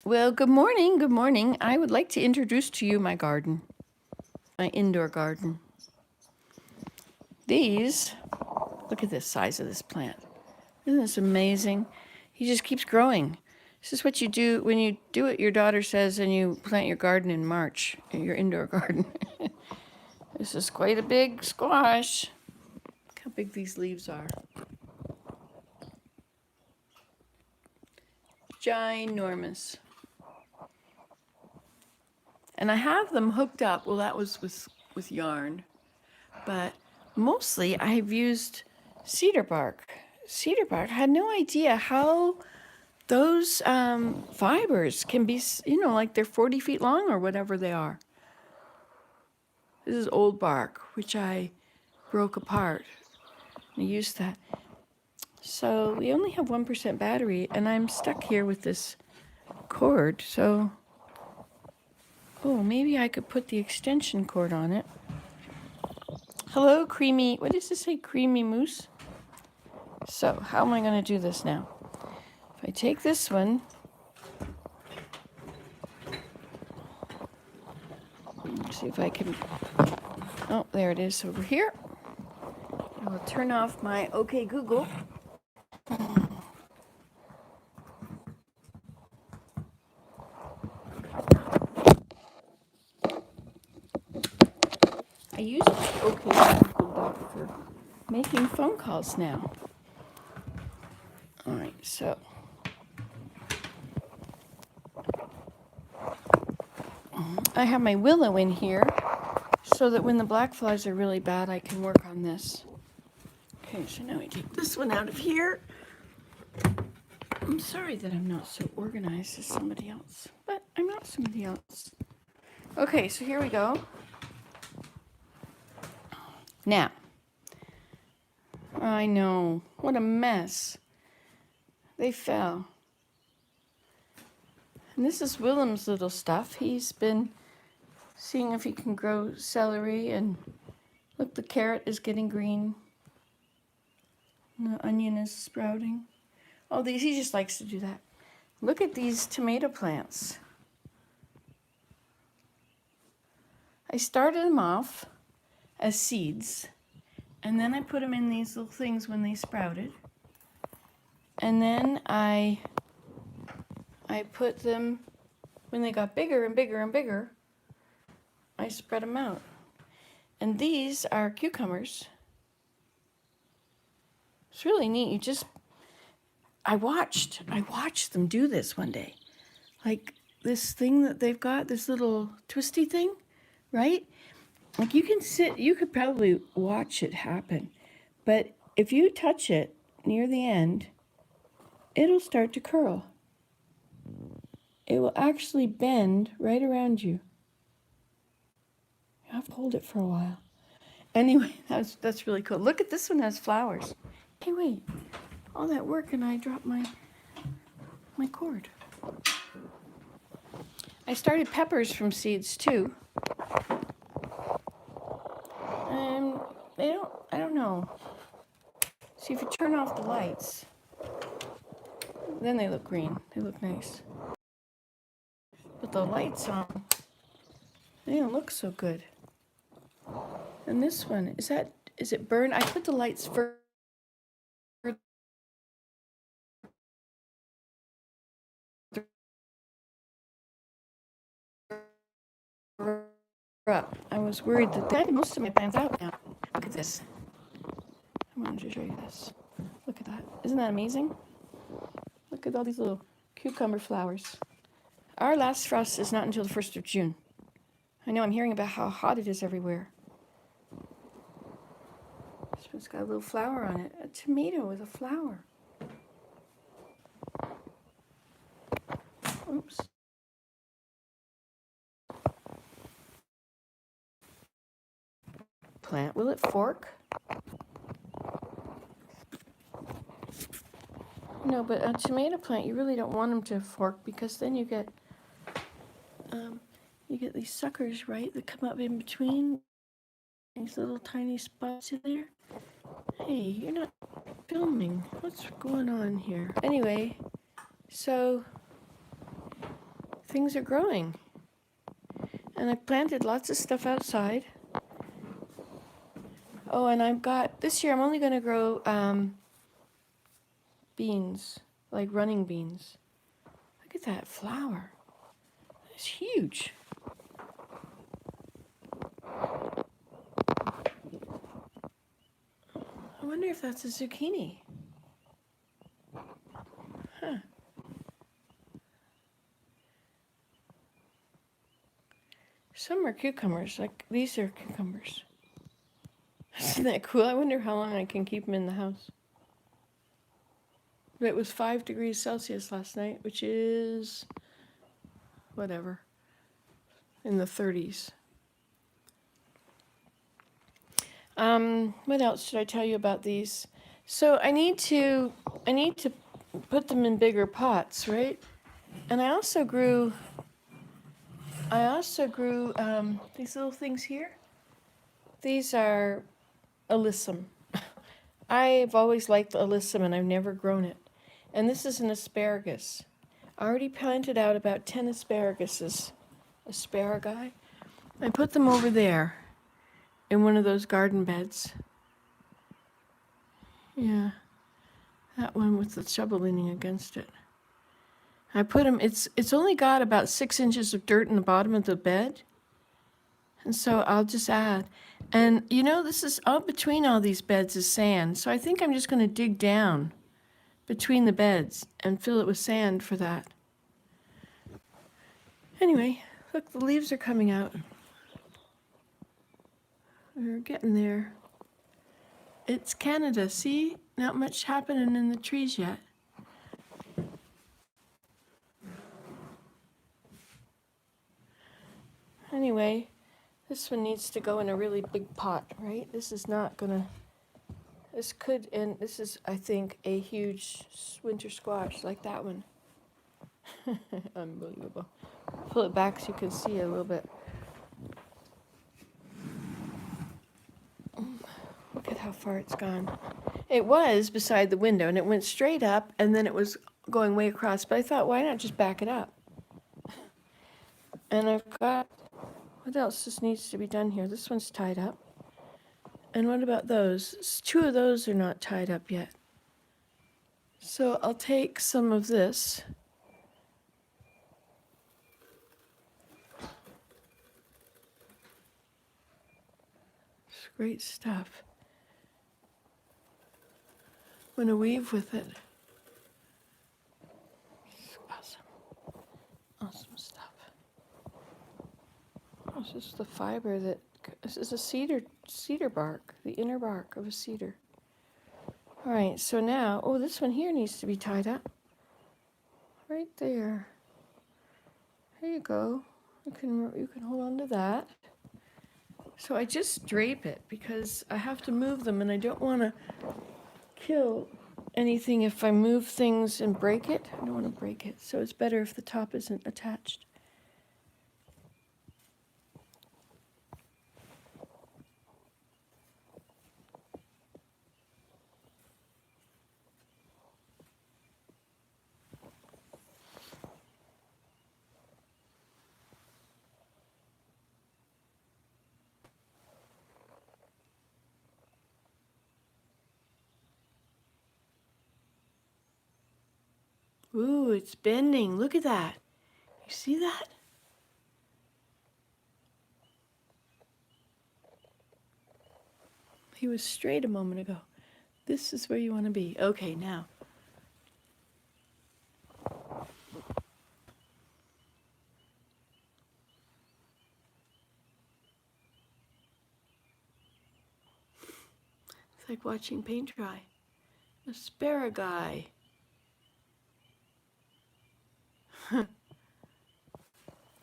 Well, good morning. Good morning. I would like to introduce to you my garden, my indoor garden. These, look at the size of this plant. Isn't this amazing? He just keeps growing. This is what you do when you do what your daughter says and you plant your garden in March, your indoor garden. This is quite a big squash. Look how big these leaves are. Ginormous. And I have them hooked up. Well, that was with yarn. But mostly I've used cedar bark. Cedar bark. I had no idea how those fibers can be, like they're 40 feet long or whatever they are. This is old bark, which I broke apart. I used that. So we only have 1% battery, and I'm stuck here with this cord. So, oh, maybe I could put the extension cord on it. Hello, creamy. What does this say? Creamy Moose? So, how am I going to do this now? If I take this one, let's see if I can. Oh, there it is over here. I will turn off my OK Google. I use my OK Google Doc for making phone calls now. All right, so I have my willow in here so that when the black flies are really bad, I can work on this. Okay, so now I take this one out of here. I'm sorry that I'm not so organized as somebody else, but I'm not somebody else. Okay, so here we go. Now, I know, what a mess. They fell. And this is Willem's little stuff. He's been seeing if he can grow celery, and look, the carrot is getting green. And the onion is sprouting. Oh, these, he just likes to do that. Look at these tomato plants. I started them off as seeds, and then I put them in these little things when they sprouted. And then I put them, when they got bigger and bigger and bigger, I spread them out. And these are cucumbers. It's really neat. I watched them do this one day. Like this thing that they've got, this little twisty thing, right? Like you could probably watch it happen. But if you touch it near the end, it'll start to curl. It will actually bend right around you. You have to hold it for a while. Anyway, that's really cool. Look at this one, has flowers. Hey, wait. All that work and I dropped my cord. I started peppers from seeds too. And I don't know. See, if you turn off the lights, then they look green. They look nice. But the lights on, they don't look so good. And this one, is it burned? I put the lights further up. I was worried that I had most of my plants out now. Look at this. I wanted to show you this. Look at that. Isn't that amazing? Look at all these little cucumber flowers. Our last frost is not until the 1st of June. I know I'm hearing about how hot it is everywhere. This one's got a little flower on it. A tomato with a flower. Oops. Plant, will it fork? No, but a tomato plant, you really don't want them to fork because then you get these suckers, right, that come up in between these little tiny spots in there. Hey, you're not filming. What's going on here? Anyway, so things are growing. And I planted lots of stuff outside. Oh, and I've got, this year I'm only going to grow beans, like running beans. Look at that flower. It's huge. I wonder if that's a zucchini. Huh. Some are cucumbers, like these are cucumbers. Isn't that cool? I wonder how long I can keep them in the house. But it was 5 degrees Celsius last night, which is whatever, in the 30s. What else should I tell you about these? So I need to put them in bigger pots, right? And I also grew these little things here. These are alyssum. I've always liked alyssum and I've never grown it. And this is an asparagus. I already planted out about 10 asparaguses. Asparagi. I put them over there in one of those garden beds. Yeah, that one with the shovel leaning against it. I put them, it's only got about 6 inches of dirt in the bottom of the bed. And so I'll just add. And you know, this is all between all these beds is sand. So I think I'm just going to dig down between the beds and fill it with sand for that. Anyway, look, the leaves are coming out. We're getting there. It's Canada, see? Not much happening in the trees yet. Anyway, this one needs to go in a really big pot, right? This is not gonna, this could, and this is, I think, a huge winter squash like that one. Unbelievable. Pull it back so you can see a little bit. Look at how far it's gone. It was beside the window and it went straight up and then it was going way across, but I thought, why not just back it up? And I've got, what else just needs to be done here? This one's tied up. And what about those? 2 of those are not tied up yet. So I'll take some of this. It's great stuff. I'm gonna weave with it. It's awesome. Awesome stuff. This is the fiber that, this is a cedar bark, the inner bark of a cedar. All right, so now, oh, this one here needs to be tied up. Right there. There you go. You can hold on to that. So I just drape it because I have to move them and I don't want to kill anything if I move things and break it. I don't want to break it, so it's better if the top isn't attached. Ooh, it's bending. Look at that. You see that? He was straight a moment ago. This is where you want to be. Okay, now. It's like watching paint dry. Asparagus.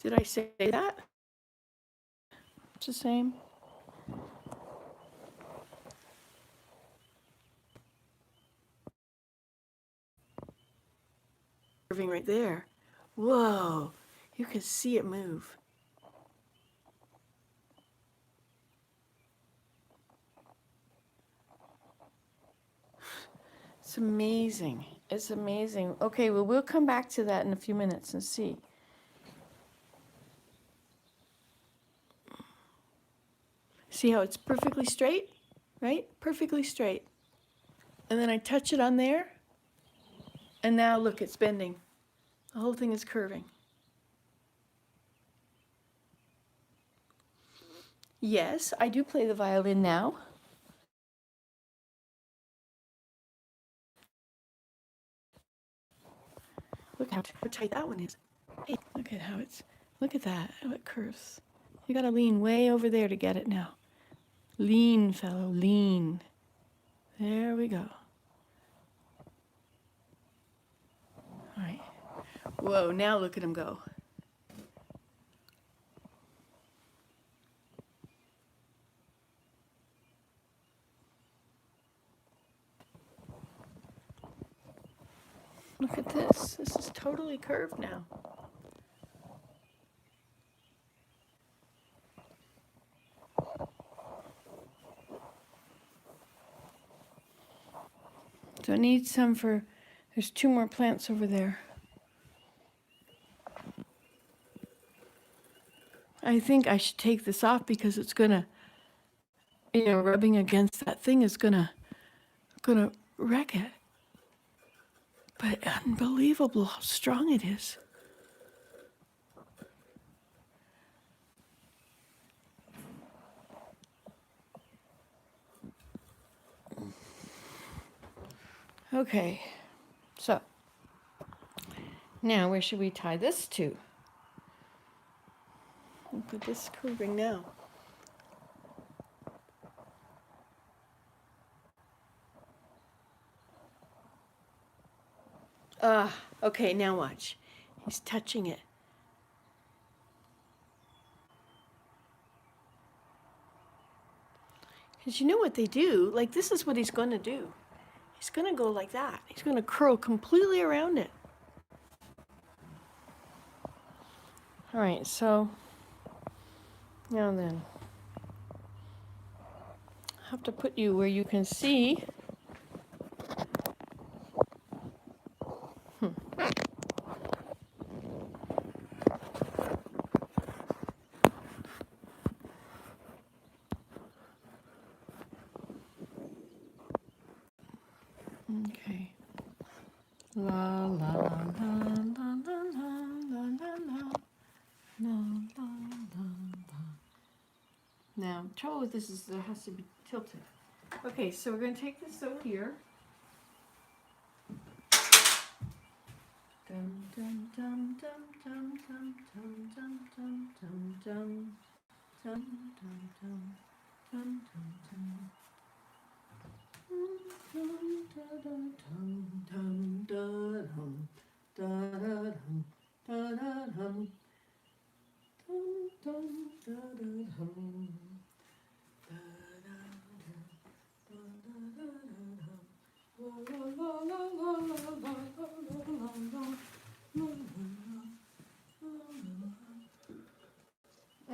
Did I say that? It's the same. Right there. Whoa, you can see it move. It's amazing. It's amazing. Okay, well, we'll come back to that in a few minutes and see. See how it's perfectly straight, right? Perfectly straight. And then I touch it on there, and now look, it's bending. The whole thing is curving. Yes, I do play the violin now. Look how tight that one is. Hey, look at how look at that, how it curves. You gotta lean way over there to get it now. Lean, fellow, lean. There we go. All right. Whoa, now look at him go. Look at this. This is totally curved now. So I need some for, there's 2 more plants over there. I think I should take this off because it's gonna, rubbing against that thing is gonna wreck it. But unbelievable how strong it is. Okay, so now where should we tie this to? Look at this curving now. Okay, now watch. He's touching it. Because you know what they do? Like, this is what he's going to do. He's going to go like that. He's going to curl completely around it. All right, so now then, I have to put you where you can see. Okay. La la la la la la la la la la. Now, trouble with this is that it has to be tilted. Okay, so we're going to take this over here. Dum dum dum dum dum dum dum dum dum dum dum dum dum dum dum.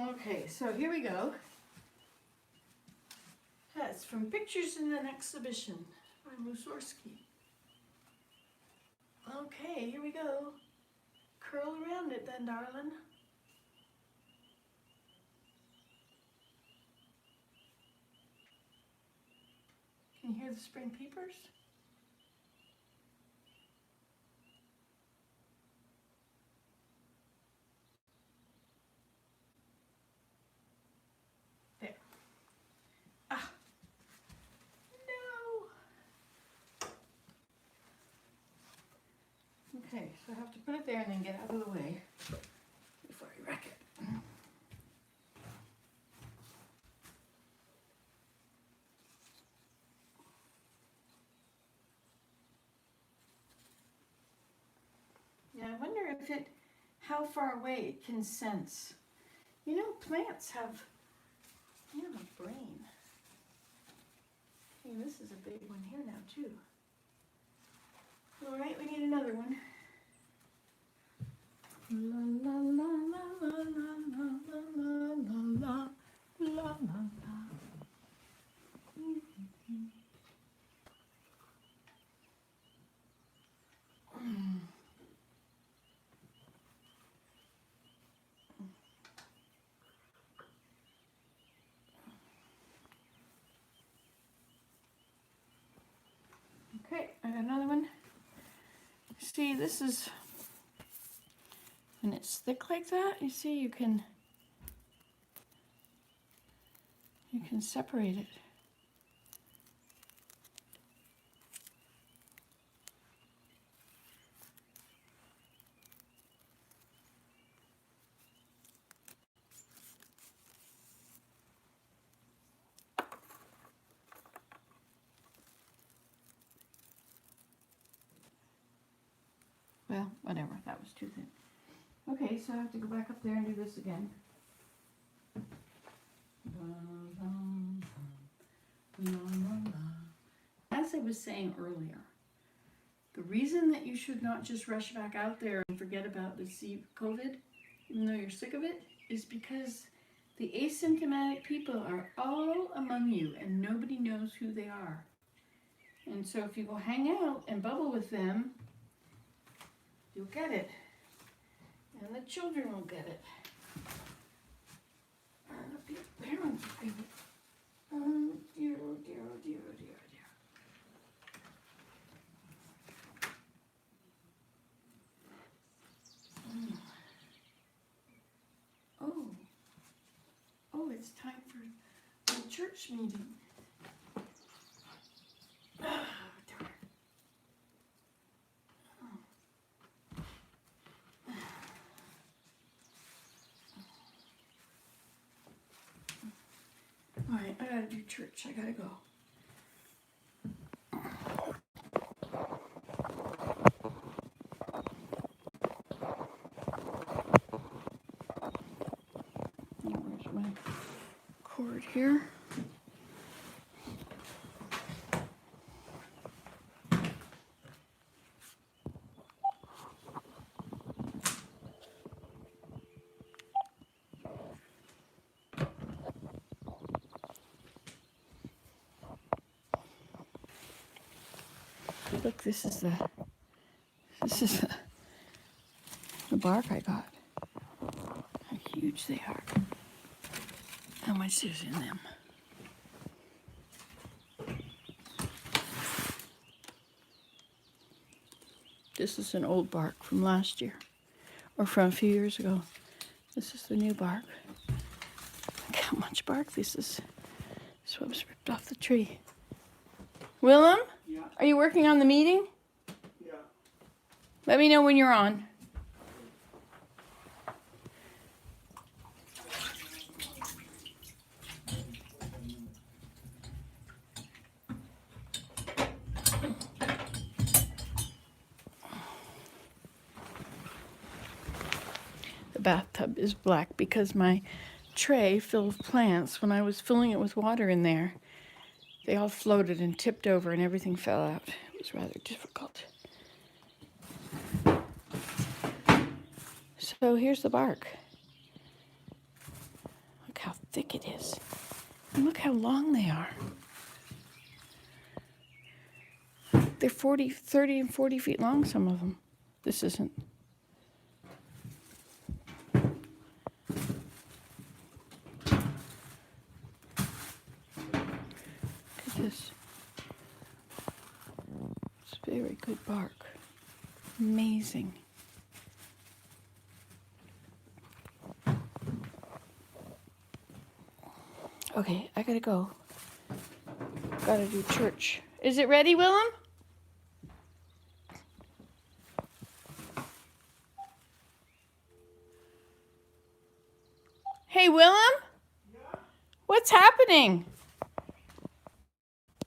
Okay, so here we go. That's from Pictures in an Exhibition by Mussorgsky. Okay, here we go. Curl around it then, darling. Can you hear the spring peepers? There. Ah! No! Okay, so I have to put it there and then get out of the way before I wreck it. Yeah, I wonder how far away it can sense. You know, plants have a brain. Hey, this is a big one here now too. All right, we need another one. La la la la la la la la la la la la. Okay, I got another one. See, this is, when it's thick like that, you see, you can separate it. Well, whatever, that was too thin. Okay, so I have to go back up there and do this again. As I was saying earlier, the reason that you should not just rush back out there and forget about the COVID, even though you're sick of it, is because the asymptomatic people are all among you and nobody knows who they are. And so if you go hang out and bubble with them, you'll get it. And the children will get it. And the parents will get it. Oh dear, oh dear, oh dear, oh dear, oh dear. Oh, it's time for the church meeting. Oh, darn. All right, I gotta do church. I gotta go. Oh, where's my cord here? Look, this is the bark I got. How huge they are. How much is in them? This is an old bark from last year, or from a few years ago. This is the new bark. Look how much bark this is. This was ripped off the tree. Willem? Yeah. Are you working on the meeting? Yeah. Let me know when you're on. The bathtub is black because my tray filled with plants, when I was filling it with water in there, they all floated and tipped over and everything fell out. It was rather difficult. So here's the bark. Look how thick it is. And look how long they are. They're 30 and 40 feet long, some of them. This isn't. Look at this. It's very good bark. Amazing. Okay, I gotta go. Gotta do church. Is it ready, Willem? Hey, Willem? Yeah. What's happening?